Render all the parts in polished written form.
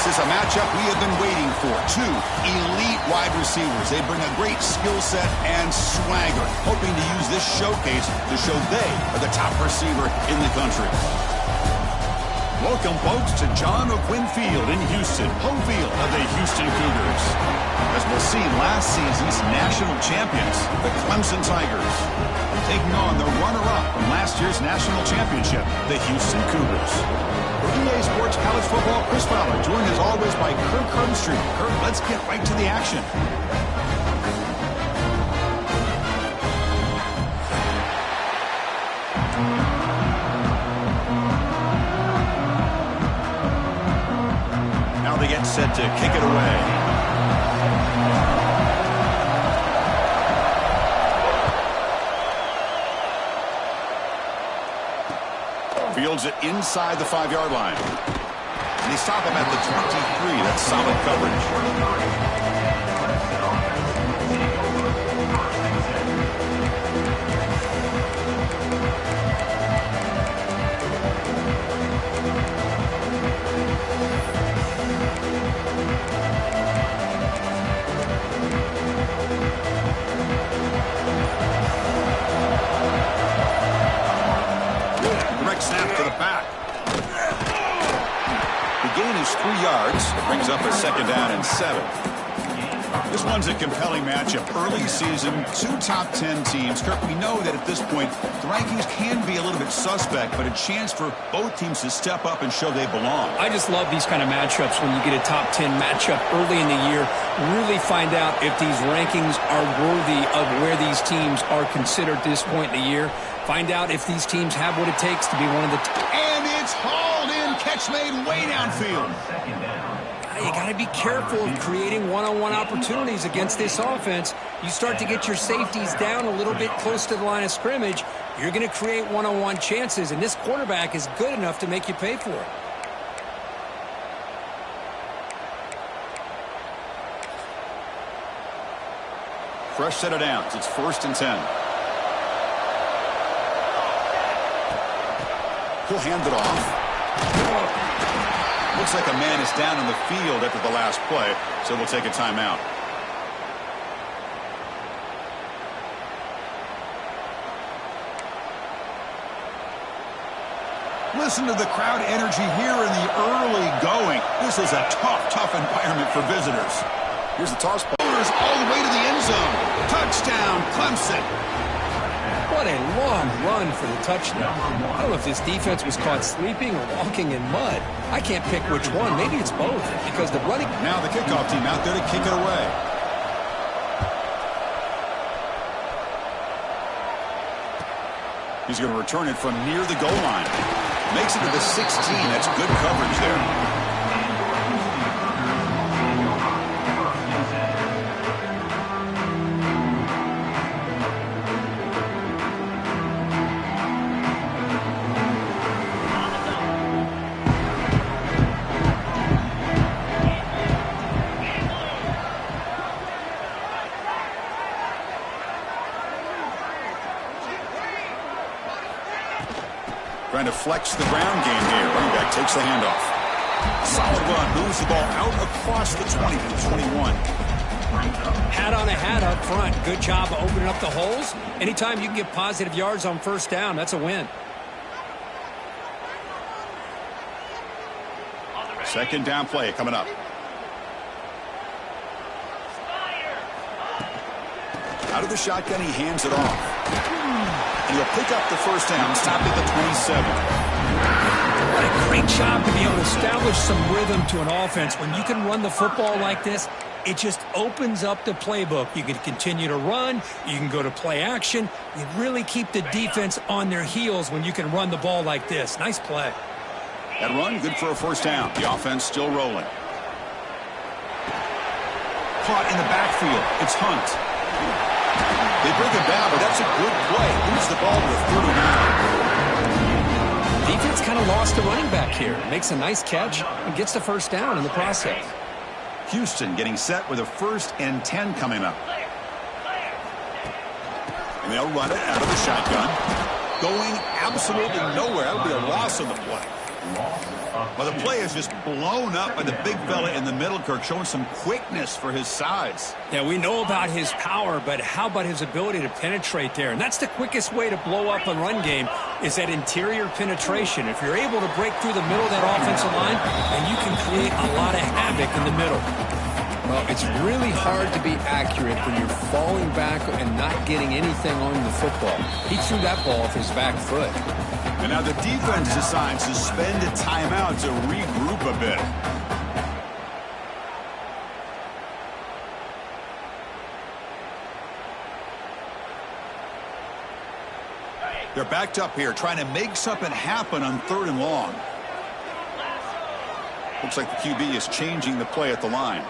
This is a matchup we have been waiting for. Two elite wide receivers. They bring a great skill set and swagger, hoping to use this showcase to show they are the top receiver in the country. Welcome, folks, to John O'Quinn Field in Houston, home field of the Houston Cougars. As we'll see, last season's national champions, the Clemson Tigers, taking on the runner-up from last year's national championship, the Houston Cougars. For EA Sports College Football, Chris Fowler, joined as always by Kirk Herbstreit. Kirk, let's get right to the action. Now they get set to kick it away. Fields it inside the 5-yard line. And they stop him at the 23. That's solid coverage. Snap to the back. The gain is 3 yards. It brings up a 2nd down and 7. This one's a compelling matchup. Early season, 2 top 10 teams. Kirk, we know that at this point, the rankings can be a little bit suspect, but a chance for both teams to step up and show they belong. I just love these kind of matchups when you get a top 10 matchup early in the year. Really find out if these rankings are worthy of where these teams are considered at this point in the year. Find out if these teams have what it takes to be one of the... And it's hauled in. Catch made way downfield. You got to be careful of creating one-on-one opportunities against this offense. You start to get your safeties down a little bit close to the line of scrimmage, you're going to create one-on-one chances, and this quarterback is good enough to make you pay for it. Fresh set of downs. It's 1st and 10. He'll hand it off. Looks like a man is down in the field after the last play, so we'll take a timeout. Listen to the crowd energy here in the early going. This is a tough environment for visitors. Here's the toss. All the way to the end zone. Touchdown, Clemson. What a long run for the touchdown. I don't know if this defense was caught sleeping or walking in mud. I can't pick which one. Maybe it's both, because the running... Now the kickoff team out there to kick it away. He's going to return it from near the goal line. Makes it to the 16. That's good coverage there. Trying to flex the ground game here. Running back takes the handoff. Solid run. Moves the ball out across the 20 to the 21. Hat on a hat up front. Good job of opening up the holes. Anytime you can get positive yards on 1st down, that's a win. 2nd down play coming up. Out of the shotgun, he hands it off. And he'll pick up the 1st down, stopped at the 27. What a great job to be able to establish some rhythm to an offense. When you can run the football like this, it just opens up the playbook. You can continue to run. You can go to play action. You really keep the defense on their heels when you can run the ball like this. Nice play. That run, good for a 1st down. The offense still rolling. Caught in the backfield. It's Hunt. They break him down, but that's a good play. Moves the ball to the 39. Defense kind of lost the running back here. Makes a nice catch and gets the 1st down in the process. Houston getting set with a 1st and 10 coming up. And they'll run it out of the shotgun. Going absolutely nowhere. That would be a loss on the play. Well, the play is just blown up by the big fella in the middle, Kirk, showing some quickness for his size. Yeah, we know about his power, but how about his ability to penetrate there? And that's the quickest way to blow up a run game is that interior penetration. If you're able to break through the middle of that offensive line, then you can create a lot of havoc in the middle. Well, it's really hard to be accurate when you're falling back and not getting anything on the football. He threw that ball off his back foot. And now the defense decides to spend a timeout to regroup a bit. They're backed up here, trying to make something happen on 3rd and long. Looks like the QB is changing the play at the line.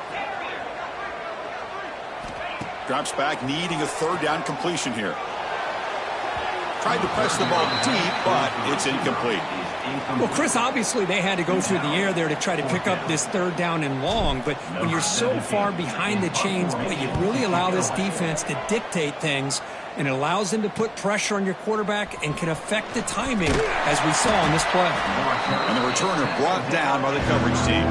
Drops back, needing a 3rd down completion here. Tried to press the ball deep, but it's incomplete. Well, Chris, obviously they had to go through the air there to try to pick up this 3rd down and long, but when you're so far behind the chains, boy, you really allow this defense to dictate things, and it allows them to put pressure on your quarterback and can affect the timing, as we saw on this play. And the returner brought down by the coverage team.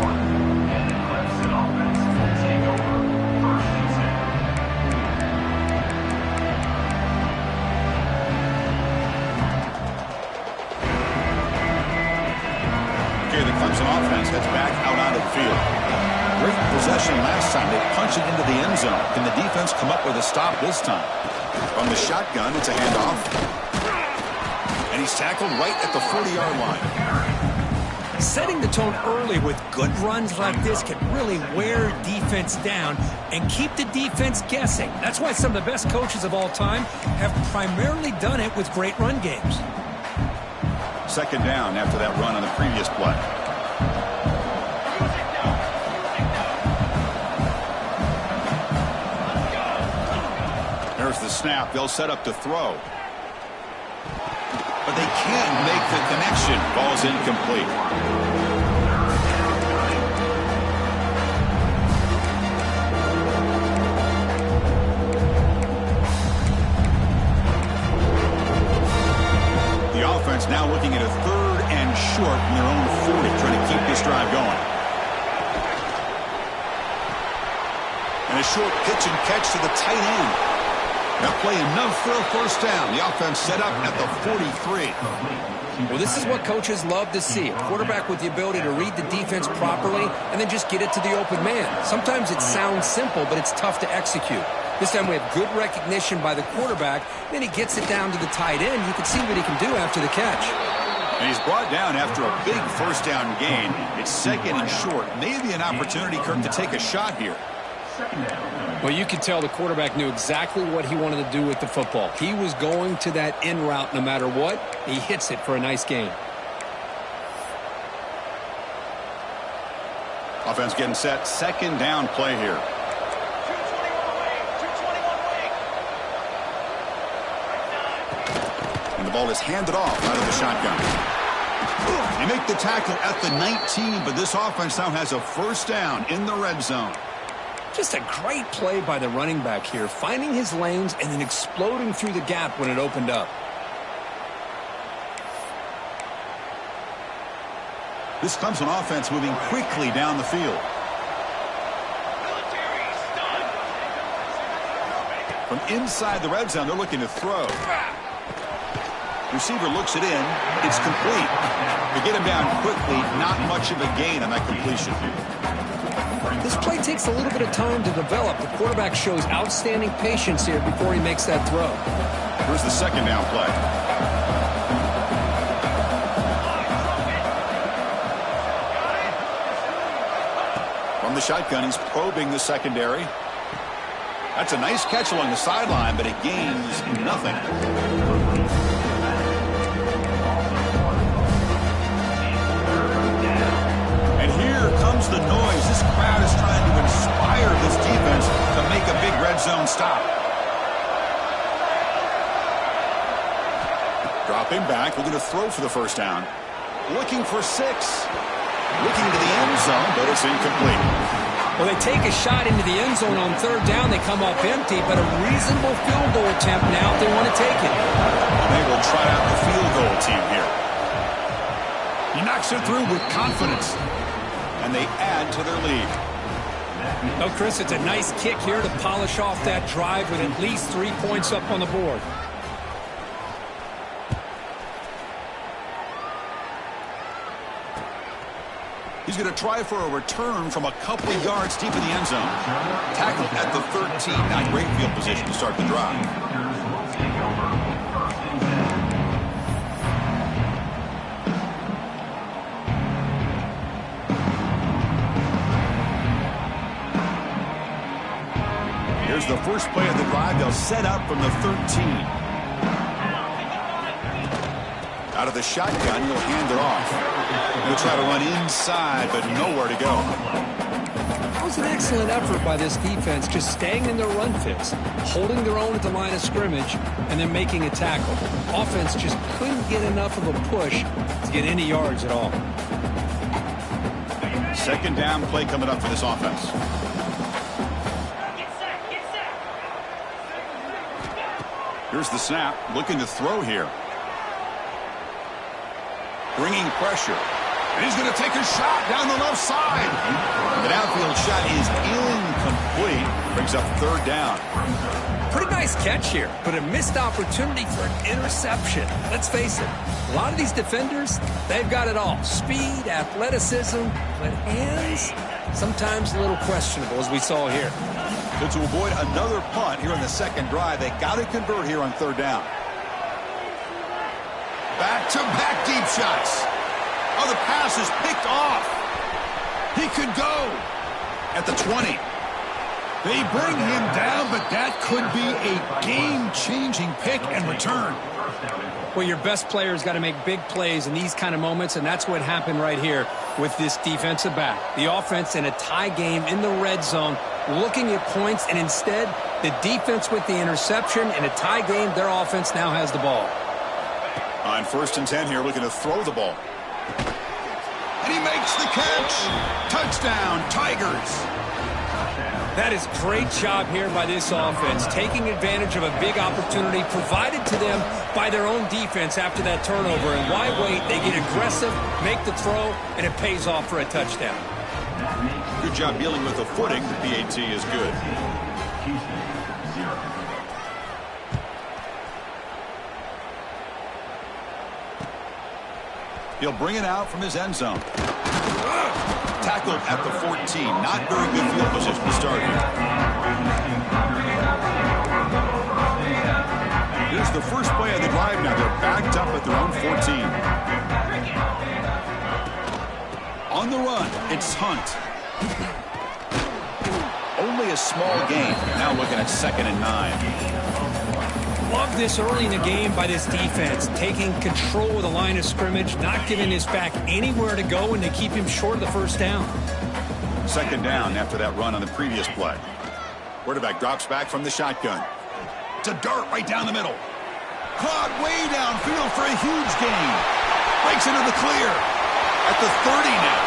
The Clemson offense heads back out onto the field. Great possession last time. They punched it into the end zone. Can the defense come up with a stop this time? From the shotgun, it's a handoff. And he's tackled right at the 40-yard line. Setting the tone early with good runs like this can really wear defense down and keep the defense guessing. That's why some of the best coaches of all time have primarily done it with great run games. 2nd down after that run on the previous play. There's the snap. They'll set up to throw. But they can't make the connection. Ball's incomplete. Now looking at a 3rd and short from their own 40, trying to keep this drive going. And a short pitch and catch to the tight end. That play enough for a 1st down. The offense set up at the 43. Well, this is what coaches love to see. A quarterback with the ability to read the defense properly and then just get it to the open man. Sometimes it sounds simple, but it's tough to execute. This time we have good recognition by the quarterback. Then he gets it down to the tight end. You can see what he can do after the catch. And he's brought down after a big 1st down gain. It's 2nd and short. Maybe an opportunity, Kirk, to take a shot here. Well, you could tell the quarterback knew exactly what he wanted to do with the football. He was going to that in route no matter what. He hits it for a nice gain. Offense getting set. 2nd down play here. And the ball is handed off out of the shotgun. They make the tackle at the 19, but this offense now has a 1st down in the red zone. Just a great play by the running back here, finding his lanes and then exploding through the gap when it opened up. This Clemson offense moving quickly down the field. From inside the red zone, they're looking to throw. Receiver looks it in. It's complete. They get him down quickly. Not much of a gain on that completion. This play takes a little bit of time to develop. The quarterback shows outstanding patience here before he makes that throw. Here's the 2nd down play. From the shotgun, he's probing the secondary. That's a nice catch along the sideline, but it gains nothing. The noise. This crowd is trying to inspire this defense to make a big red zone stop. Dropping back, looking to throw for the 1st down. Looking for 6. Looking to the end zone, but it's incomplete. Well, they take a shot into the end zone on 3rd down. They come up empty, but a reasonable field goal attempt now if they want to take it. And they will try out the field goal team here. knocks it through with confidence. And they add to their lead. Oh, Chris, it's a nice kick here to polish off that drive with at least 3 points up on the board. He's going to try for a return from a couple of yards deep in the end zone. Tackled at the 13. Not great field position to start the drive. Here's the first play of the drive. They'll set up from the 13. Out of the shotgun, he'll hand it off. He'll try to run inside, but nowhere to go. That was an excellent effort by this defense, just staying in their run fits, holding their own at the line of scrimmage, and then making a tackle. Offense just couldn't get enough of a push to get any yards at all. Second down play coming up for this offense. Here's the snap, looking to throw here. Bringing pressure. And he's going to take a shot down the left side. The downfield shot is incomplete. Brings up third down. Pretty nice catch here, but a missed opportunity for an interception. Let's face it, a lot of these defenders, they've got it all. Speed, athleticism, but hands, sometimes a little questionable, as we saw here. So to avoid another punt here in the second drive, they got to convert here on third down. Back-to-back deep shots. Oh, the pass is picked off. He could go at the 20. They bring him down, but that could be a game-changing pick and return. Well, your best player's got to make big plays in these kind of moments, and that's what happened right here with this defensive back. The offense in a tie game in the red zone, looking at points, and instead, the defense with the interception. In a tie game, their offense now has the ball. On 1st and 10 here, looking to throw the ball. And he makes the catch. Touchdown, Tigers. That is great job here by this offense, taking advantage of a big opportunity provided to them by their own defense after that turnover. And why wait? They get aggressive, make the throw, and it pays off for a touchdown. Good job dealing with the footing. The PAT is good. He'll bring it out from his end zone. Tackled at the 14. Not very good field position to start here. Here's the first play of the drive now. They're backed up at their own 14. On the run, it's Hunt. Only a small gain. Now looking at 2nd and 9. Love this early in the game by this defense, taking control of the line of scrimmage, not giving his back anywhere to go, and they keep him short of the first down. 2nd down after that run on the previous play. Quarterback drops back from the shotgun. It's a dart right down the middle. Caught way downfield for a huge gain. Breaks into the clear. At the 30 now.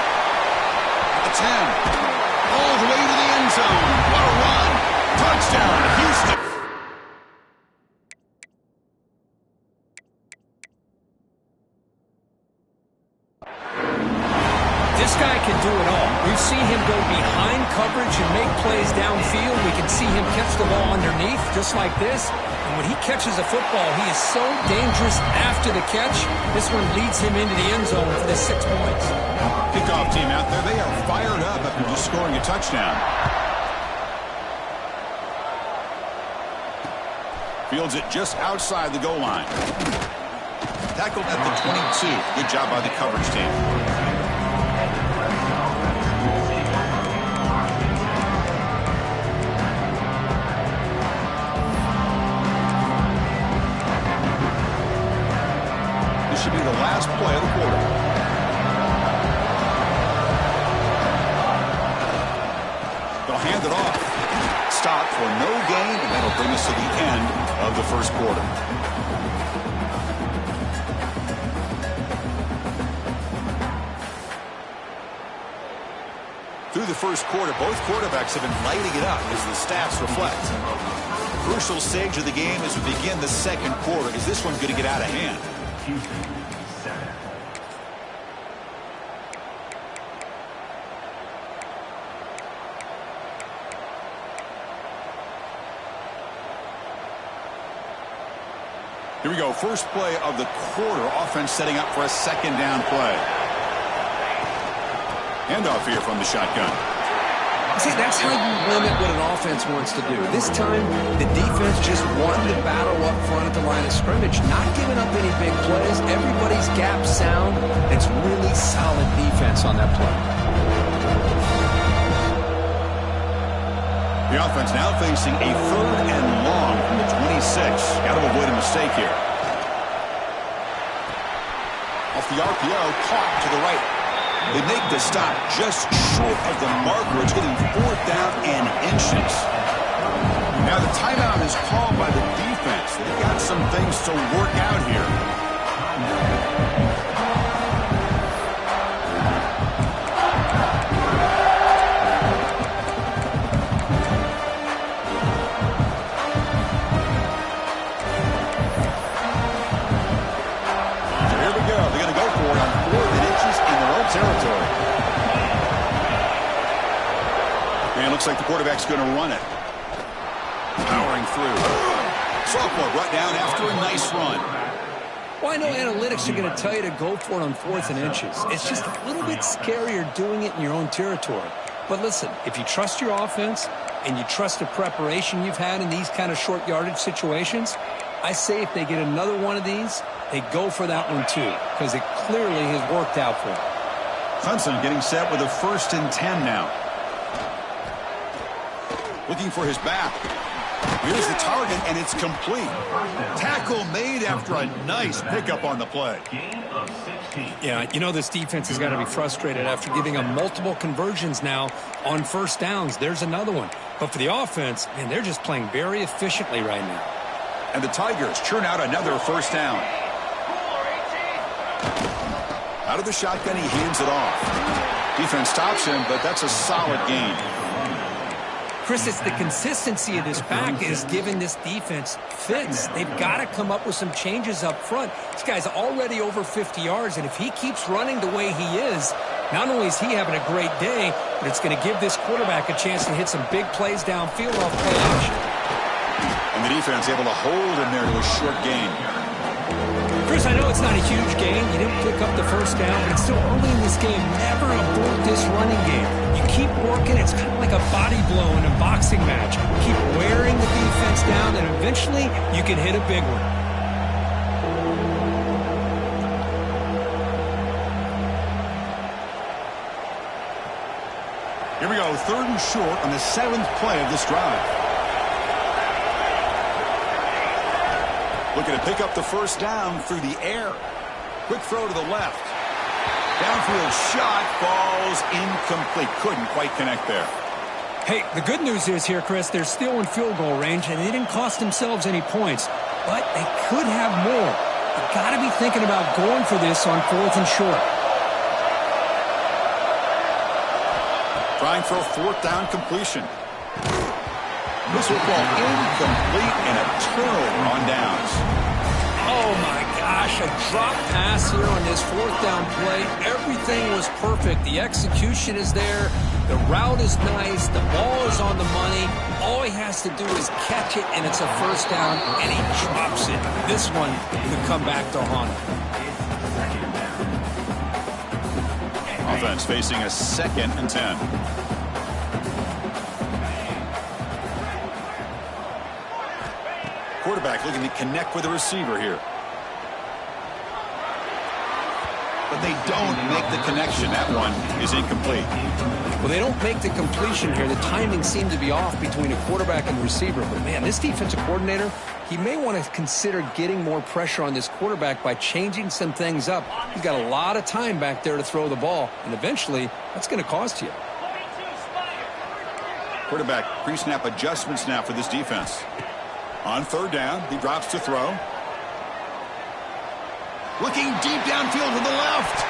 At the 10. All the way to the end zone. What a run. Touchdown, Houston. This guy can do it all. We've seen him go behind coverage and make plays downfield. We can see him catch the ball underneath, just like this. And when he catches a football, he is so dangerous after the catch. This one leads him into the end zone for the 6 points. Kickoff team out there, they are fired up after just scoring a touchdown. Fields it just outside the goal line. Tackled at the 22. Good job by the coverage team. Should be the last play of the quarter. They'll hand it off. Stop for no gain, and that'll bring us to the end of the first quarter. Through the first quarter, both quarterbacks have been lighting it up as the stats reflect. Crucial stage of the game as we begin the second quarter. Is this one going to get out of hand? Here we go. First play of the quarter. Offense setting up for a second down play. Handoff here from the shotgun. See, that's how you limit what an offense wants to do. This time, the defense just won the battle up front at the line of scrimmage, not giving up any big plays. Everybody's gap sound. It's really solid defense on that play. The offense now facing a 3rd and long from the 26. Got to avoid a mistake here. Off the RPO, caught to the right. They make the stop just short of the marker. It's getting 4th down and inches. Now the timeout is called by the defense. They've got some things to work out here. So here we go. They're going to go for it on 4th inches in their own territory. And it looks like the quarterback's going to run it. Powering through. Sophomore brought down after a nice run. Well, I know analytics are going to tell you to go for it on 4th and inches. It's just a little bit scarier doing it in your own territory. But listen, if you trust your offense and you trust the preparation you've had in these kind of short yardage situations, I say if they get another one of these, they go for that one too, because it clearly has worked out for them. Clemson getting set with a 1st and 10 now. Looking for his back. Here's the target, and it's complete. Tackle made after a nice pickup on the play. Yeah, you know this defense has got to be frustrated after giving them multiple conversions now on 1st downs. There's another one. But for the offense, man, they're just playing very efficiently right now. And the Tigers churn out another 1st down. Out of the shotgun, he hands it off. Defense stops him, but that's a solid gain. Chris, it's the consistency of this back is giving this defense fits. They've got to come up with some changes up front. This guy's already over 50 yards, and if he keeps running the way he is, not only is he having a great day, but it's going to give this quarterback a chance to hit some big plays downfield off play action. And the defense able to hold him there to a short gain. Chris, I know it's not a huge gain. You didn't pick up the 1st down, but it's still early in this game. Never abort this running game. You keep working. It's kind of like a body blow in a boxing match. Keep wearing the defense down, and eventually you can hit a big one. Here we go, 3rd and short on the 7th play of this drive. Looking to pick up the 1st down through the air. Quick throw to the left. Downfield shot falls incomplete. Couldn't quite connect there. Hey, the good news is here, Chris, they're still in field goal range, and they didn't cost themselves any points. But they could have more. You've got to be thinking about going for this on 4th and short. Trying for a 4th down completion. This will fall incomplete and a turnover on downs. Oh, my gosh, a drop pass here on this 4th down play. Everything was perfect. The execution is there. The route is nice. The ball is on the money. All he has to do is catch it, and it's a 1st down, and he drops it. This one could come back to haunt him. Offense facing a 2nd and 10. Quarterback looking to connect with the receiver here. But they don't make the connection. That one is incomplete. Well, they don't make the completion here. The timing seemed to be off between a quarterback and the receiver. But, man, this defensive coordinator, he may want to consider getting more pressure on this quarterback by changing some things up. He's got a lot of time back there to throw the ball, and eventually that's going to cost you. Quarterback pre-snap adjustments now for this defense. On 3rd down, he drops to throw. Looking deep downfield to the left.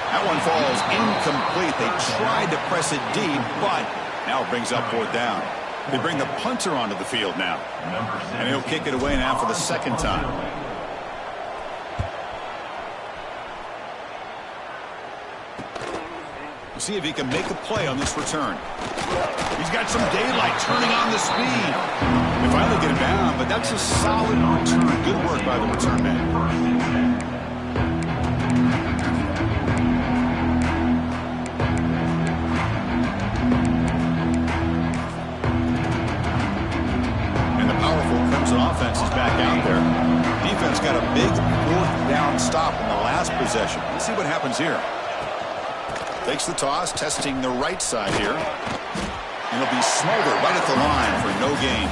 That one falls incomplete. They tried to press it deep, but now it brings up 4th down. They bring the punter onto the field now. And he'll kick it away now for the 2nd time. We'll see if he can make a play on this return. He's got some daylight turning on the speed. They finally get him down, but that's a solid return. Good work by the return man. Clemson offense is back out there. Defense got a big fourth down stop in the last possession. Let's see what happens here. Takes the toss, testing the right side here. And it'll be Smolder right at the line for no gain.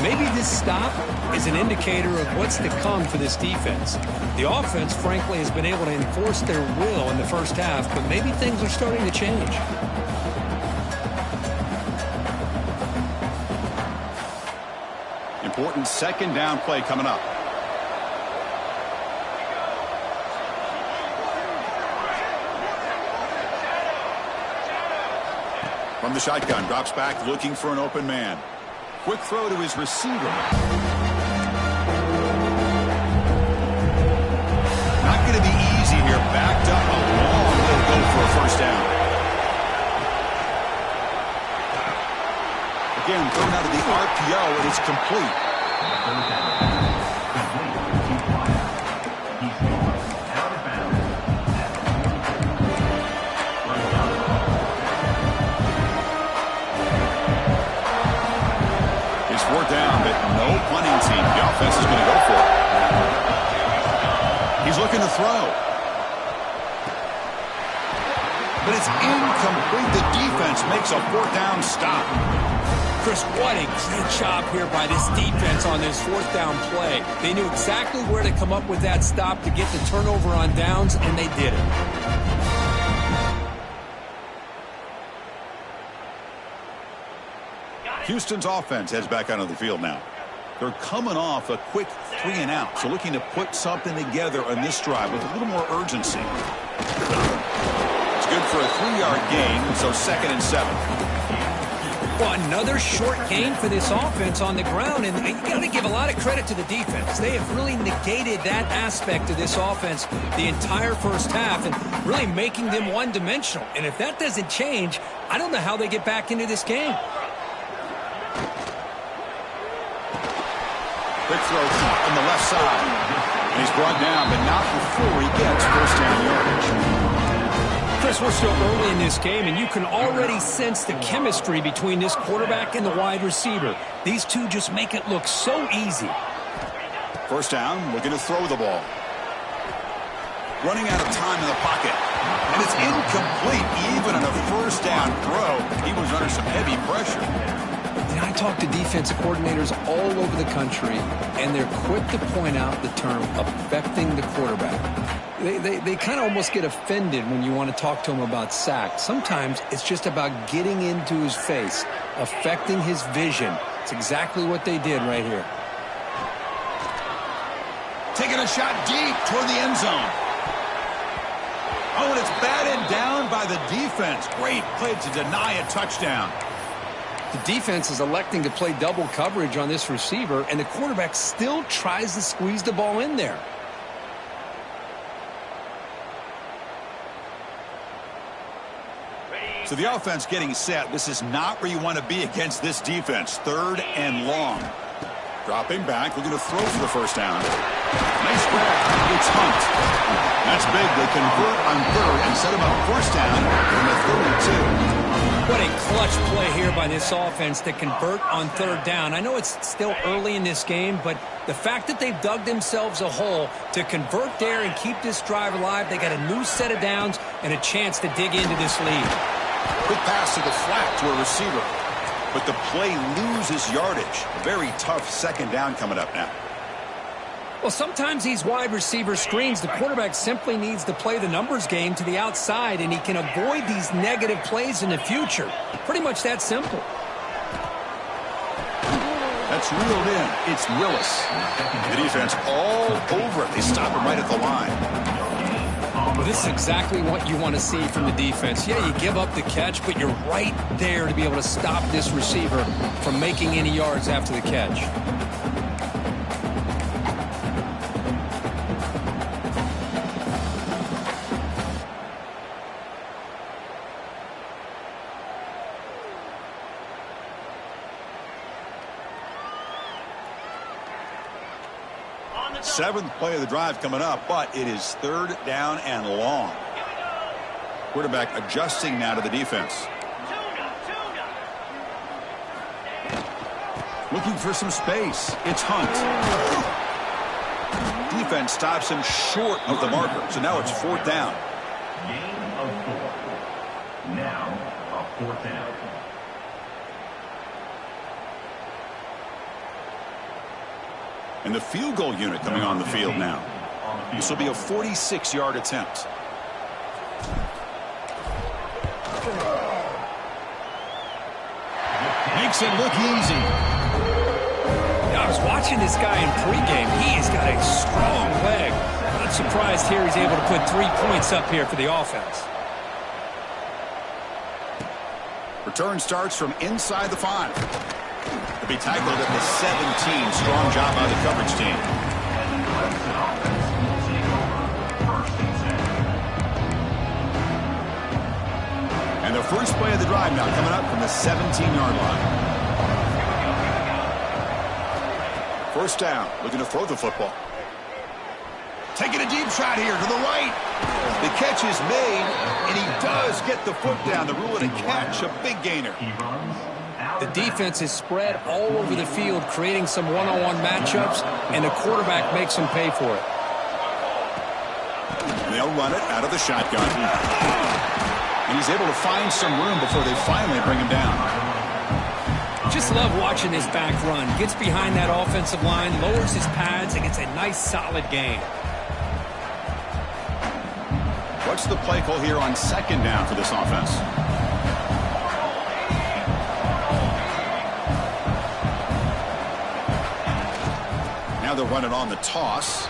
Maybe this stop is an indicator of what's to come for this defense. The offense, frankly, has been able to enforce their will in the first half, but maybe things are starting to change. Important second down play coming up. From the shotgun, drops back looking for an open man. Quick throw to his receiver. Not going to be easy here. Backed up a long way to go for a first down. Again, thrown out of the RPO, and it's complete. It's fourth down, but no punting team. The offense is going to go for it. He's looking to throw. But it's incomplete. The defense makes a fourth down stop. Chris, what a great job here by this defense on this fourth down play. They knew exactly where to come up with that stop to get the turnover on downs, and they did it. Houston's offense heads back onto the field now. They're coming off a quick 3 and out, so looking to put something together on this drive with a little more urgency. It's good for a 3-yard gain, so 2nd and 7. Well, another short gain for this offense on the ground, and you got to give a lot of credit to the defense. They have really negated that aspect of this offense the entire first half and really making them one-dimensional. And if that doesn't change, I don't know how they get back into this game. Quick throw on the left side. And he's brought down, but not before he gets first down yardage. Chris, we're still early in this game, and you can already sense the chemistry between this quarterback and the wide receiver. These two just make it look so easy. First down, looking to throw the ball. Running out of time in the pocket. And it's incomplete. Even on a first down throw, he was under some heavy pressure. And I talk to defensive coordinators all over the country, and they're quick to point out the term affecting the quarterback. They kind of almost get offended when you want to talk to them about sacks. Sometimes it's just about getting into his face, affecting his vision. It's exactly what they did right here. Taking a shot deep toward the end zone. Oh, and it's batted down by the defense. Great play to deny a touchdown. The defense is electing to play double coverage on this receiver, and the quarterback still tries to squeeze the ball in there. So the offense getting set. This is not where you want to be against this defense. 3rd and long. Dropping back, looking to throw for the first down. Nice grab. It's Hunt. That's big. They convert on 3rd and set him up first down from the 32. What a clutch play here by this offense to convert on 3rd down. I know it's still early in this game, but the fact that they've dug themselves a hole to convert there and keep this drive alive, they got a new set of downs and a chance to dig into this lead. Quick pass to the flat to a receiver. But the play loses yardage. Very tough second down coming up now. Well, sometimes these wide receiver screens, the quarterback simply needs to play the numbers game to the outside, and he can avoid these negative plays in the future. Pretty much that simple. That's reeled in. It's Willis. The defense all over it. They stop him right at the line. Well, this is exactly what you want to see from the defense. Yeah, you give up the catch, but you're right there to be able to stop this receiver from making any yards after the catch. 7th play of the drive coming up, but it is 3rd down and long. Quarterback adjusting now to the defense. Looking for some space. It's Hunt. Defense stops him short of the marker, so now it's 4th down. Gain of 4. Now a 4th down. And the field goal unit coming on the field now. This will be a 46-yard attempt. Makes it look easy. I was watching this guy in pregame. He has got a strong leg. Not surprised here he's able to put 3 points up here for the offense. Return starts from inside the 5. To be tackled at the 17. Strong job by the coverage team. And the first play of the drive now coming up from the 17-yard line. 1st down, looking to throw the football. Taking a deep shot here to the right. The catch is made, and he does get the foot down. The rule of the catch, a big gainer. The defense is spread all over the field, creating some one-on-one matchups, and the quarterback makes them pay for it. They'll run it out of the shotgun. And he's able to find some room before they finally bring him down. Just love watching this back run. Gets behind that offensive line, lowers his pads, and gets a nice solid gain. What's the play call here on 2nd down for this offense? Now they'll run it on the toss.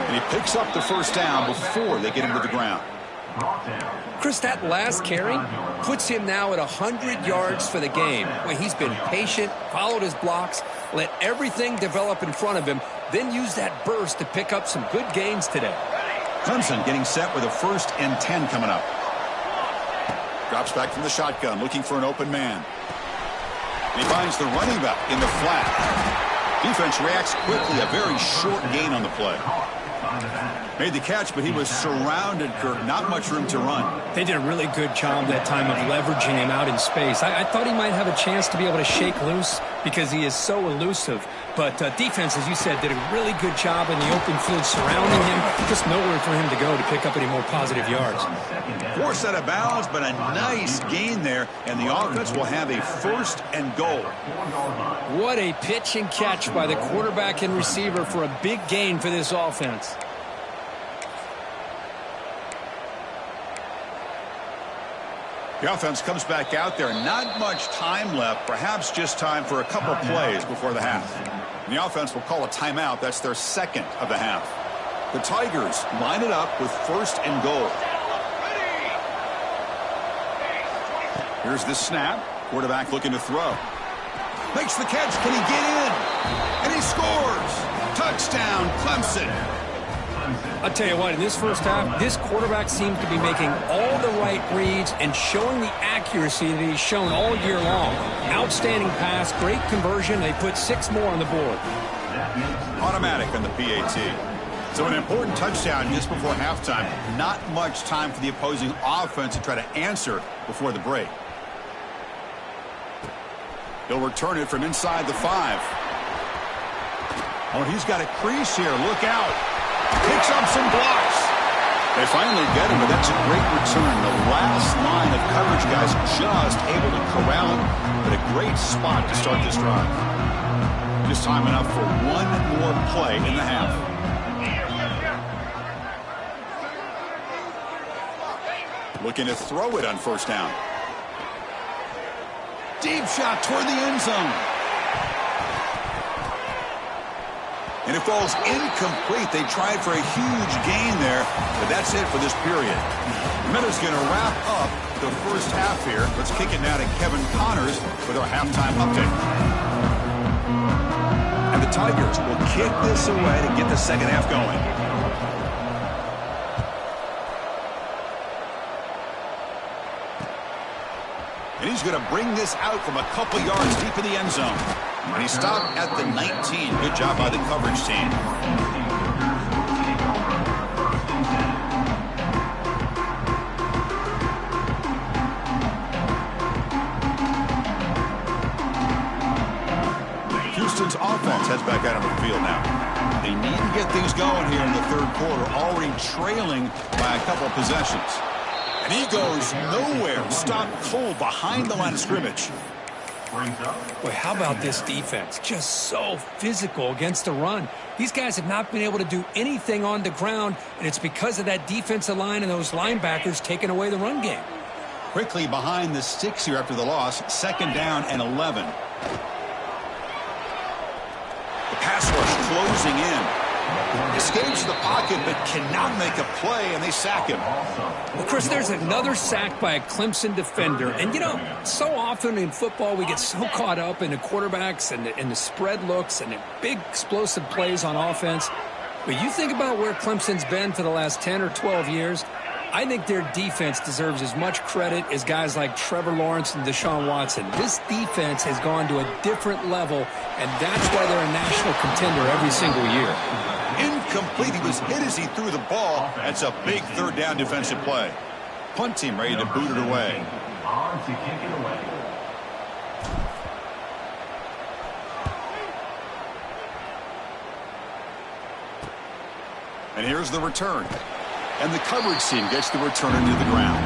And he picks up the 1st down before they get him to the ground. Chris, that last carry puts him now at 100 yards for the game. Well, he's been patient, followed his blocks, let everything develop in front of him, then use that burst to pick up some good gains today. Clemson getting set with a 1st and 10 coming up. Drops back from the shotgun, looking for an open man. And he finds the running back in the flat. Defense reacts quickly, a very short gain on the play. Made the catch, but he was surrounded, Kirk. Not much room to run. They did a really good job that time of leveraging him out in space. I thought he might have a chance to be able to shake loose because he is so elusive. But defense, as you said, did a really good job in the open field surrounding him. Just nowhere for him to go to pick up any more positive yards. Forced out of bounds, but a nice gain there. And the offense will have a 1st and goal. What a pitch and catch by the quarterback and receiver for a big gain for this offense. The offense comes back out there. Not much time left. Perhaps just time for a couple plays before the half. And the offense will call a timeout. That's their 2nd of the half. The Tigers line it up with 1st and goal. Here's the snap. Quarterback looking to throw. Makes the catch. Can he get in? And he scores. Touchdown, Clemson. I'll tell you what, in this 1st half, this quarterback seems to be making all the right reads and showing the accuracy that he's shown all year long. Outstanding pass, great conversion. They put 6 more on the board. Automatic on the PAT. So an important touchdown just before halftime. Not much time for the opposing offense to try to answer before the break. He'll return it from inside the 5. Oh, he's got a crease here. Look out. Picks up some blocks. They finally get him, but that's a great return. The last line of coverage guys just able to corral him, but a great spot to start this drive. Just time enough for one more play in the half. Looking to throw it on 1st down. Deep shot toward the end zone. And it falls incomplete. They tried for a huge gain there, but that's it for this period. The Minutes going to wrap up the 1st half here. Let's kick it now to Kevin Connors with our halftime update. And the Tigers will kick this away to get the 2nd half going. And he's going to bring this out from a couple yards deep in the end zone. And he stopped at the 19. Good job by the coverage team. Houston's offense heads back out on the field now. They need to get things going here in the third quarter, already trailing by a couple of possessions. And he goes nowhere. Stopped cold behind the line of scrimmage. Boy, how about this defense? Just so physical against the run. These guys have not been able to do anything on the ground, and it's because of that defensive line and those linebackers taking away the run game. Quickly behind the sticks here after the loss. 2nd down and 11. The pass rush closing in. Escapes the pocket but cannot make a play, and they sack him. Well, Chris, there's another sack by a Clemson defender. And, you know, so often in football we get so caught up in the quarterbacks and the spread looks and the big explosive plays on offense. But you think about where Clemson's been for the last 10 or 12 years, I think their defense deserves as much credit as guys like Trevor Lawrence and Deshaun Watson. This defense has gone to a different level, and that's why they're a national contender every single year. Incomplete. He was hit as he threw the ball. That's a big 3rd down defensive play. Punt team ready to boot it away. On to kick it away. And here's the return. And the coverage team gets the return into the ground.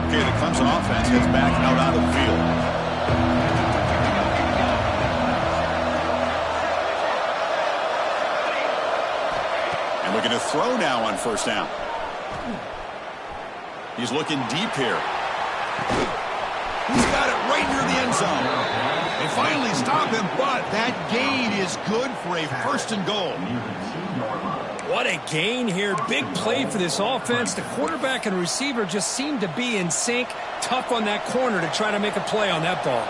Okay, the Clemson offense heads back out on the field. And looking to throw now on 1st down. He's looking deep here. He's got it right near the end zone. They finally stop him, but that gain is good for a 1st and goal. What a gain here. Big play for this offense. The quarterback and receiver just seem to be in sync. Tough on that corner to try to make a play on that ball.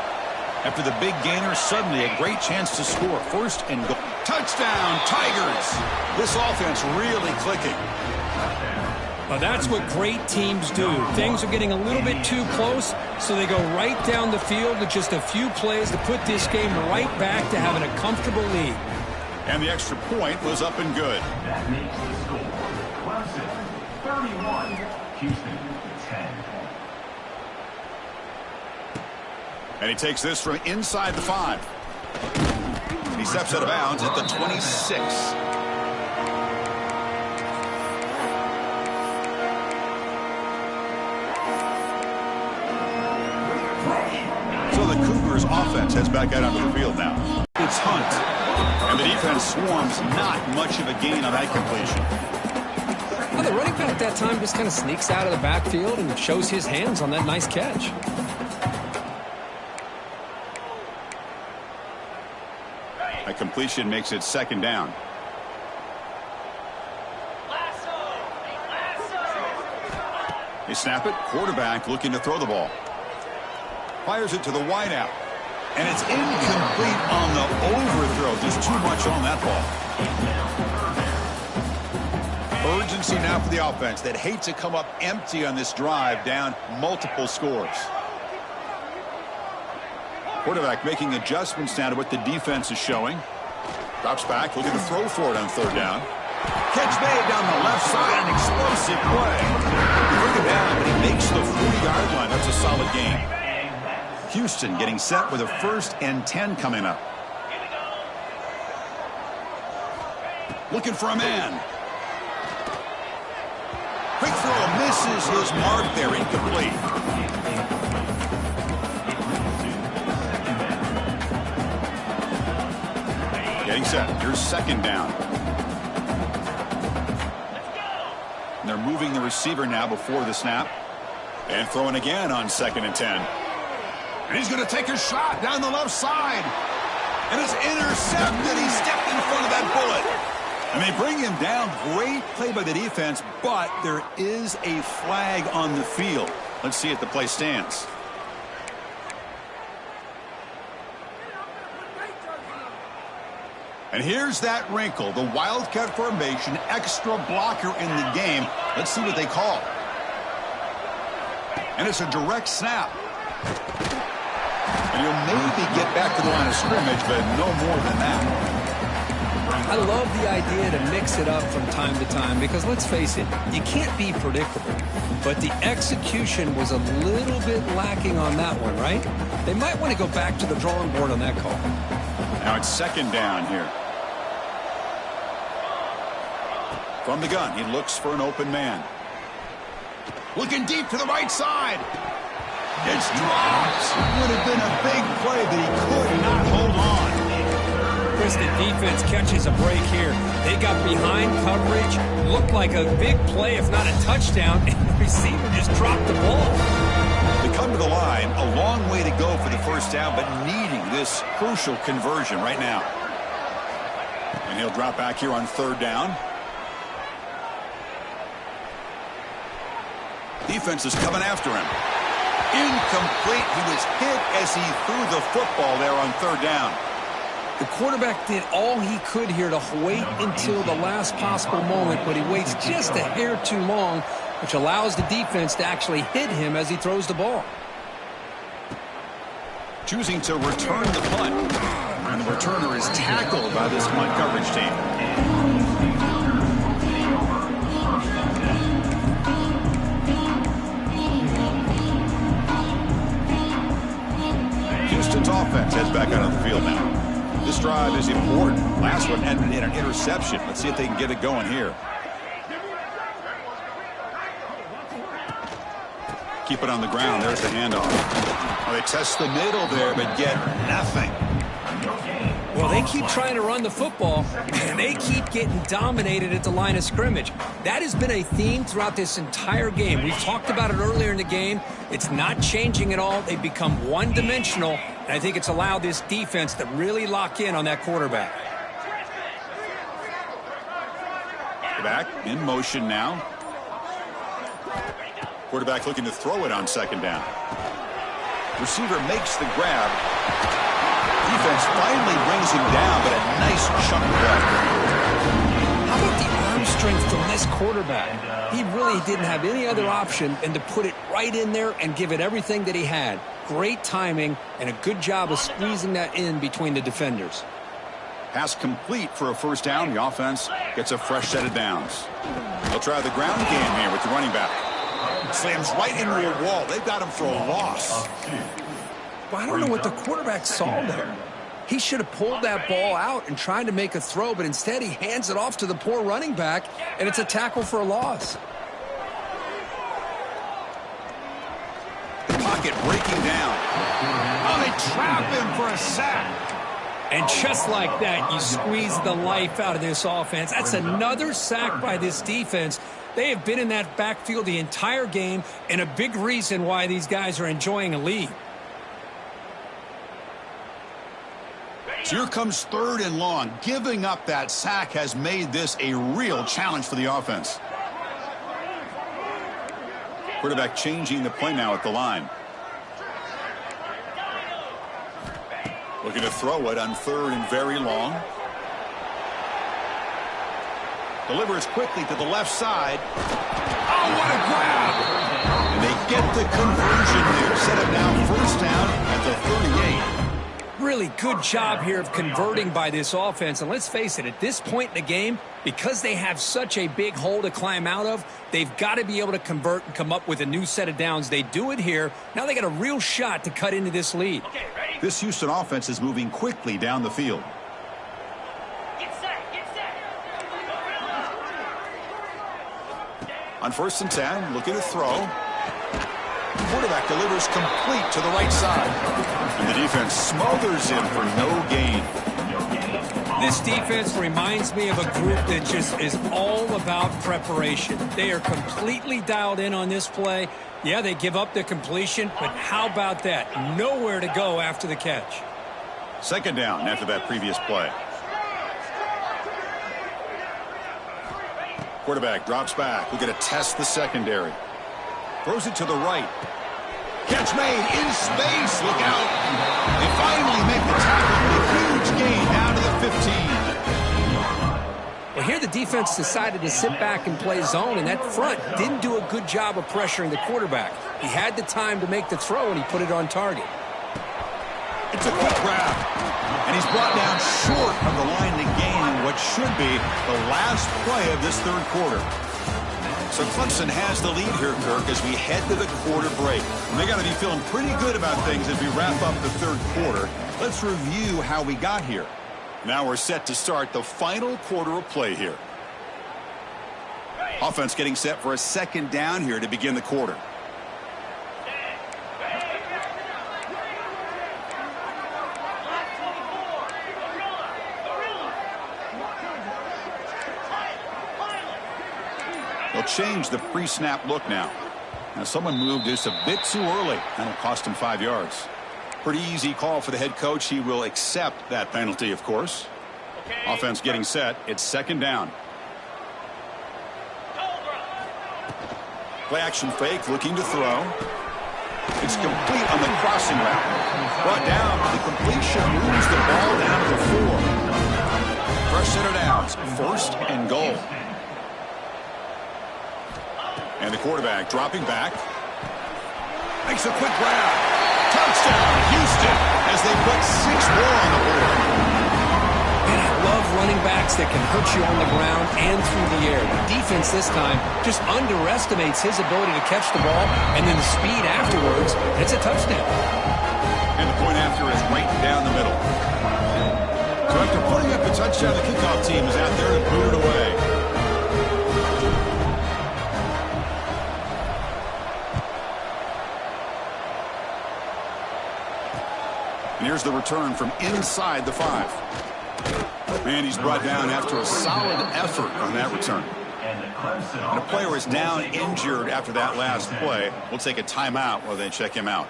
After the big gainer, suddenly a great chance to score. 1st and goal. Touchdown, Tigers. This offense really clicking. Well, that's what great teams do. Things are getting a little bit too close, so they go right down the field with just a few plays to put this game right back to having a comfortable lead. And the extra point was up and good. That makes the score. Clemson 31, Houston 10. And he takes this from inside the 5. He steps out of bounds at the 26. So the Cougars offense heads back out onto the field now. It's Hunt. And the defense swarms. Not much of a gain on that completion. Well, the running back that time just kind of sneaks out of the backfield and shows his hands on that nice catch. A completion makes it 2nd down. They snap it. Quarterback looking to throw the ball. Fires it to the wideout. And it's incomplete on the overthrow. Just too much on that ball. Urgency now for the offense that hate to come up empty on this drive, down multiple scores. Quarterback making adjustments now to what the defense is showing. Drops back, looking to throw for it on 3rd down. Catch made down the left side, an explosive play. He bring it down, but he makes the 40-yard line. That's a solid game. Houston getting set with a 1st and 10 coming up. Looking for a man. Quick throw misses his mark there, incomplete. Getting set. Here's 2nd down. And they're moving the receiver now before the snap. And throwing again on 2nd and 10. And he's going to take a shot down the left side. And it's intercepted. He stepped in front of that bullet. And they bring him down. Great play by the defense, but there is a flag on the field. Let's see if the play stands. And here's that wrinkle, the wildcat formation, extra blocker in the game. Let's see what they call. And it's a direct snap. And he'll maybe get back to the line of scrimmage, but no more than that. I love the idea to mix it up from time to time because, let's face it, you can't be predictable. But the execution was a little bit lacking on that one, right? They might want to go back to the drawing board on that call. Now it's second down here. From the gun, he looks for an open man. Looking deep to the right side. It's dropped. Would have been a big play, but he could not hold on. Chris, the defense catches a break here. They got behind coverage, looked like a big play, if not a touchdown, and the receiver just dropped the ball. They come to the line, a long way to go for the first down, but needing this crucial conversion right now. And he'll drop back here on third down. Defense is coming after him. Incomplete. He was hit as he threw the football there on third down. The quarterback did all he could here to wait until the last possible moment, but he waits just a hair too long, which allows the defense to actually hit him as he throws the ball. Choosing to return the punt. And the returner is tackled by this punt coverage team. Houston's offense heads back out on the field now. This drive is important. Last one ended in an interception. Let's see if they can get it going here. Keep it on the ground. There's the handoff. Well, they test the middle there, but get nothing. Well, they keep trying to run the football, and they keep getting dominated at the line of scrimmage. That has been a theme throughout this entire game. We've talked about it earlier in the game. It's not changing at all. They've become one-dimensional, and I think it's allowed this defense to really lock in on that quarterback. Back in motion now. Quarterback looking to throw it on second down. Receiver makes the grab. Defense finally brings him down, but a nice chunk of that. How about the arm strength from this quarterback? He really didn't have any other option than to put it right in there and give it everything that he had. Great timing and a good job of squeezing that in between the defenders. Pass complete for a first down. The offense gets a fresh set of downs. They'll try the ground game here with the running back. Slams right into a wall. They've got him for a loss. Well, I don't know what the quarterback saw there. He should have pulled that ball out and tried to make a throw, but instead he hands it off to the poor running back, and it's a tackle for a loss. The pocket breaking down. Oh, they trap him for a sack. And just like that, you squeeze the life out of this offense. That's another sack by this defense. They have been in that backfield the entire game, and a big reason why these guys are enjoying a lead. So here comes third and long. Giving up that sack has made this a real challenge for the offense. Quarterback changing the play now at the line. Looking to throw it on third and very long. Delivers quickly to the left side. Oh, what a grab! And they get the conversion there. Set up now first down at the 38. Really good job here of converting by this offense. And let's face it, at this point in the game, because they have such a big hole to climb out of, they've got to be able to convert and come up with a new set of downs. They do it here. Now they got a real shot to cut into this lead. This Houston offense is moving quickly down the field. On first and 10, looking to throw. Quarterback delivers complete to the right side. And the defense smothers him for no gain. This defense reminds me of a group that just is all about preparation. They are completely dialed in on this play. Yeah, they give up the completion, but how about that? Nowhere to go after the catch. Second down after that previous play. Quarterback drops back. We're going to test the secondary. Throws it to the right. Catch made in space. Look out. They finally make the tackle. A huge gain down to the 15. Well, here the defense decided to sit back and play zone, and that front didn't do a good job of pressuring the quarterback. He had the time to make the throw, and he put it on target. It's a quick grab, and he's brought down short of the line to gain what should be the last play of this third quarter. So Clemson has the lead here, Kirk, as we head to the quarter break. And they got to be feeling pretty good about things as we wrap up the third quarter. Let's review how we got here. Now we're set to start the final quarter of play here. Offense getting set for a second down here to begin the quarter. They'll change the pre-snap look now. Now someone moved this a bit too early. That'll cost him 5 yards. Pretty easy call for the head coach. He will accept that penalty, of course. Okay. Offense getting set. It's second down. Play action fake, looking to throw. It's complete on the crossing route. Brought down. The completion moves the ball down to the 4. Fresh set of downs. First and goal. And the quarterback dropping back. Makes a quick grab. Touchdown, Houston, as they put 6 more on the board. And I love running backs that can hurt you on the ground and through the air. The defense this time just underestimates his ability to catch the ball, and then the speed afterwards, it's a touchdown. And the point after is right down the middle. So after putting up the touchdown, the kickoff team is out there to boot it away. And here's the return from inside the 5. And he's brought down after a solid effort on that return. And a player is down injured after that last play. We'll take a timeout while they check him out.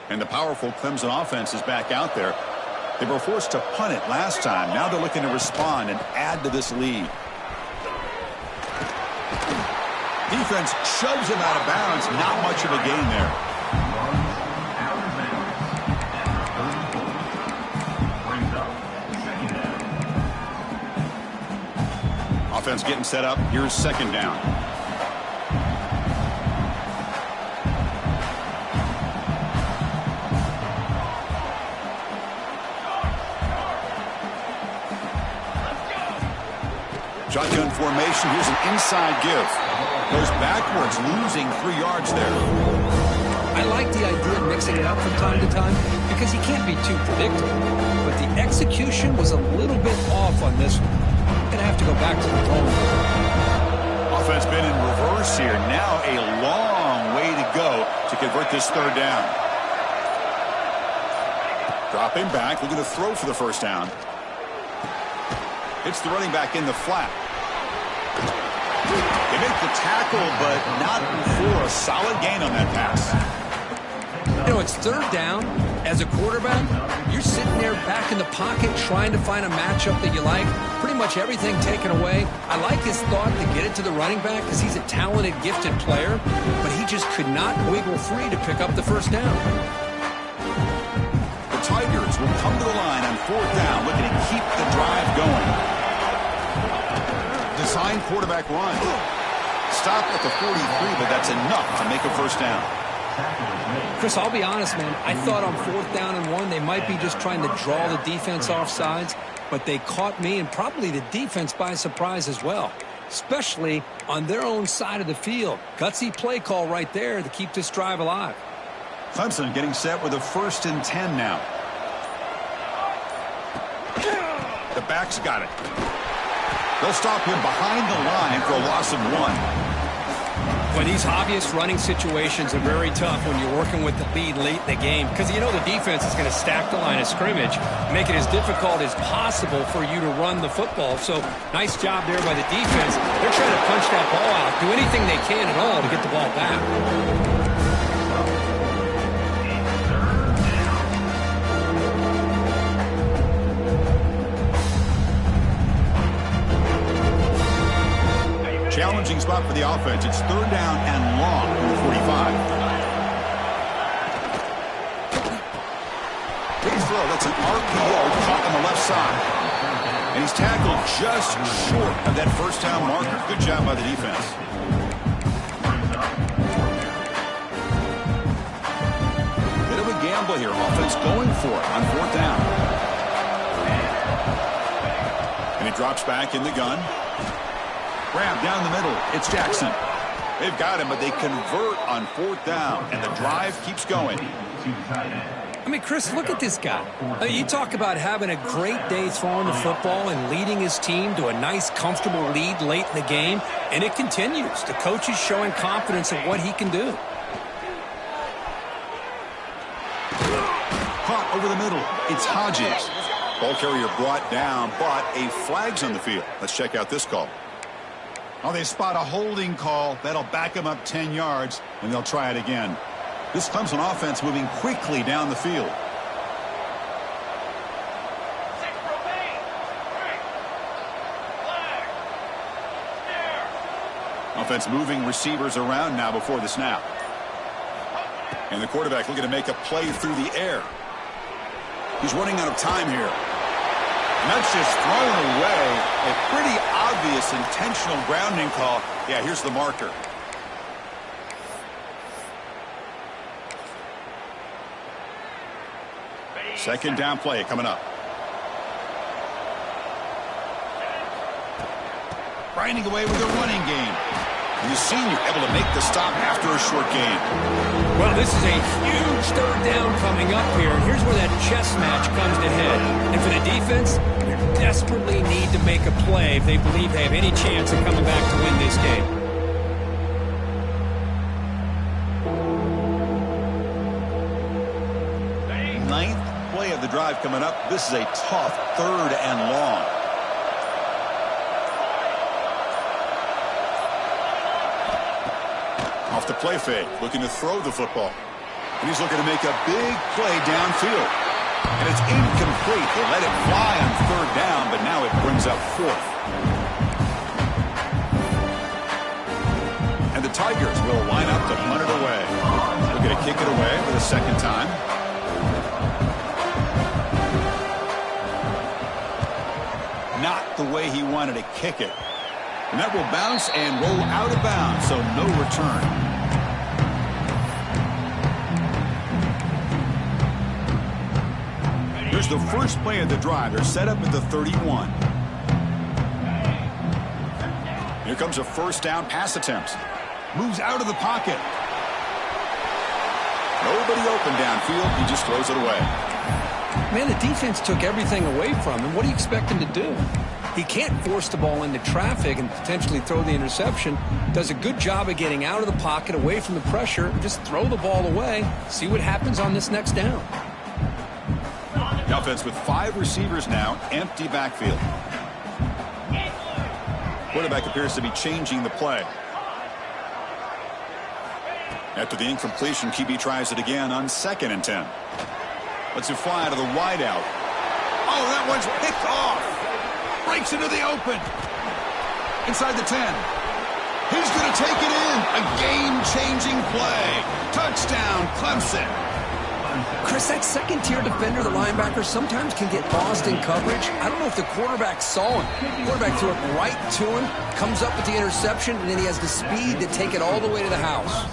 And the powerful Clemson offense is back out there. They were forced to punt it last time. Now they're looking to respond and add to this lead. Defense shoves him out of bounds. Not much of a gain there. Offense getting set up. Here's second down. Shotgun formation. Here's an inside give. Goes backwards, losing 3 yards there. I like the idea of mixing it up from time to time because you can't be too predictable. But the execution was a little bit off on this one. Gonna have to go back to the drawing board. Offense been in reverse here. Now a long way to go to convert this third down. Dropping back, looking to throw for the first down. It's the running back in the flat. They make the tackle, but not before a solid gain on that pass. You know, it's third down. As a quarterback, you're sitting there back in the pocket trying to find a matchup that you like. Pretty much everything taken away. I like his thought to get it to the running back because he's a talented, gifted player, but he just could not wiggle free to pick up the first down. The Tigers will come to the line on fourth down, looking to keep the drive going. Design quarterback run. Stop at the 43, but that's enough to make a first down. Chris, I'll be honest, man. I thought on fourth down and 1, they might be just trying to draw the defense off sides, but they caught me and probably the defense by surprise as well, especially on their own side of the field. Gutsy play call right there to keep this drive alive. Clemson getting set with a 1st and 10 now. The back's got it. They'll stop him behind the line for a loss of 1. But these obvious running situations are very tough when you're working with the lead late in the game because you know the defense is going to stack the line of scrimmage, make it as difficult as possible for you to run the football. So nice job there by the defense. They're trying to punch that ball out, do anything they can at all to get the ball back. Challenging Challenging spot for the offense. It's third down and long from the 45. Big throw. That's an RPO caught on the left side. And he's tackled just short of that first down marker. Good job by the defense. Bit of a gamble here. Offense going for it on fourth down. And he drops back in the gun. Grab down the middle. It's Jackson. They've got him, but they convert on fourth down, and the drive keeps going. I mean, Chris, look at this guy. You talk about having a great day throwing the football and leading his team to a nice, comfortable lead late in the game, and it continues. The coach is showing confidence in what he can do. Caught over the middle. It's Hodges. Ball carrier brought down, but a flag's on the field. Let's check out this call. Oh, they spot a holding call. That'll back them up 10 yards, and they'll try it again. This Clemson offense moving quickly down the field. Offense moving receivers around now before the snap. And the quarterback looking to make a play through the air. He's running out of time here. And that's just thrown away. A pretty obvious intentional grounding call. Yeah, here's the marker. Second down play coming up. Grinding away with a running game. The senior able to make the stop after a short game. Well, this is a huge third down coming up here. And here's where that chess match comes to head. And for the defense, they desperately need to make a play if they believe they have any chance of coming back to win this game. Ninth play of the drive coming up. This is a tough third and long. Off the play fake, looking to throw the football. And he's looking to make a big play downfield. And it's incomplete. They let it fly on third down, but now it brings up fourth. And the Tigers will line up to punt it away. They're going to kick it away for the second time. Not the way he wanted to kick it. And that will bounce and roll out of bounds, so no return. Here's the first play of the drive. They're set up at the 31. Here comes a first down pass attempt. Moves out of the pocket. Nobody open downfield. He just throws it away. Man, the defense took everything away from him. What do you expect him to do? He can't force the ball into traffic and potentially throw the interception. Does a good job of getting out of the pocket, away from the pressure. Just throw the ball away. See what happens on this next down. The offense with 5 receivers now, empty backfield. Quarterback appears to be changing the play. After the incompletion, QB tries it again on 2nd and 10. Lets it fly out of the wideout. Oh, that one's picked off. Breaks into the open. Inside the 10. He's going to take it in. A game-changing play. Touchdown, Clemson. Chris, that second-tier defender, the linebacker, sometimes can get lost in coverage. I don't know if the quarterback saw him. The quarterback threw it right to him, comes up with the interception, and then he has the speed to take it all the way to the house.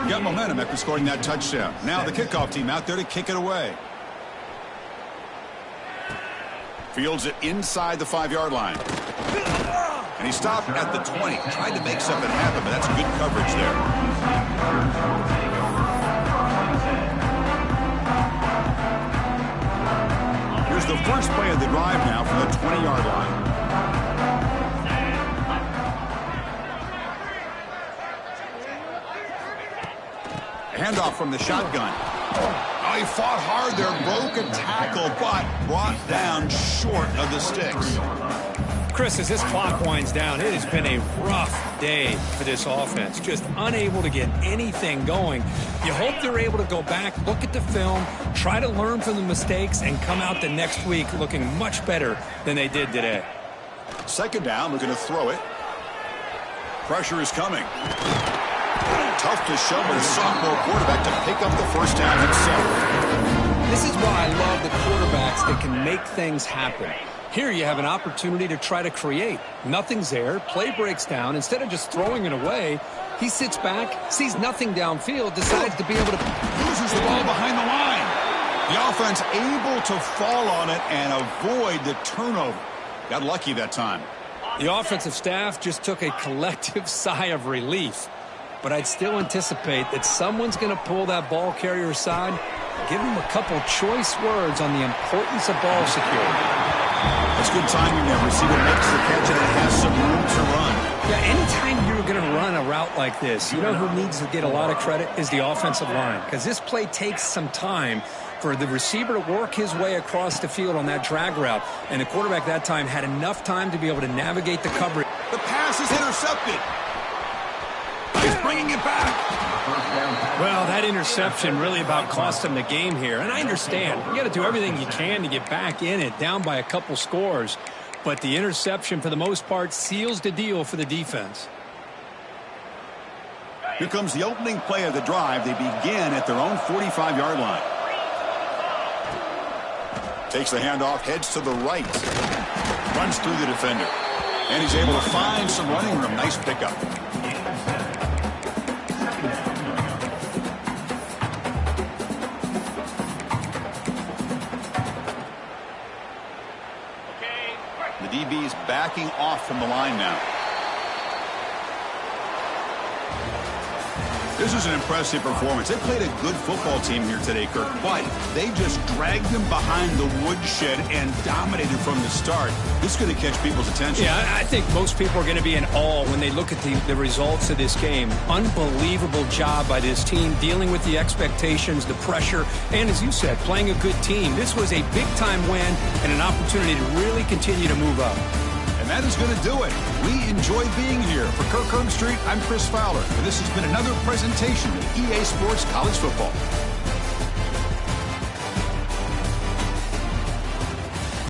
Got momentum after scoring that touchdown. Now the kickoff team out there to kick it away. Fields it inside the 5-yard line. And he stopped at the 20. Tried to make something happen, but that's good coverage there. Here's the first play of the drive now from the 20-yard line. Handoff from the shotgun. Oh, he fought hard there, broke a tackle, but brought down short of the sticks. Chris, as this clock winds down, it has been a rough day for this offense. Just unable to get anything going. You hope they're able to go back, look at the film, try to learn from the mistakes, and come out the next week looking much better than they did today. Second down, looking to throw it. Pressure is coming. Tough to show with a sophomore quarterback to pick up the first down himself. This is why I love the quarterbacks that can make things happen. Here you have an opportunity to try to create. Nothing's there. Play breaks down. Instead of just throwing it away, he sits back, sees nothing downfield, decides to be able to... Loses the ball behind the line. The offense able to fall on it and avoid the turnover. Got lucky that time. The offensive staff just took a collective sigh of relief. But I'd still anticipate that someone's going to pull that ball carrier aside, give him a couple choice words on the importance of ball security. That's good timing there. Receiver makes the catch and it has some room to run. Yeah, anytime you're going to run a route like this, you know who needs to get a lot of credit is the offensive line. Because this play takes some time for the receiver to work his way across the field on that drag route. And the quarterback that time had enough time to be able to navigate the coverage. The pass is intercepted. He's bringing it back. Well, that interception really about cost him the game here. And I understand. You got to do everything you can to get back in it, down by a couple scores. But the interception, for the most part, seals the deal for the defense. Here comes the opening play of the drive. They begin at their own 45-yard line. Takes the handoff, heads to the right. Runs through the defender. And he's able to find some running room. Nice pickup. The DB's backing off from the line now. This is an impressive performance. They played a good football team here today, Kirk, but they just dragged them behind the woodshed and dominated from the start. This is going to catch people's attention. Yeah, I think most people are going to be in awe when they look at the results of this game. Unbelievable job by this team dealing with the expectations, the pressure, and as you said, playing a good team. This was a big-time win and an opportunity to really continue to move up. And that is going to do it. We enjoyed being here. For Kirk Herbstreit, I'm Chris Fowler, and this has been another presentation of EA Sports College Football.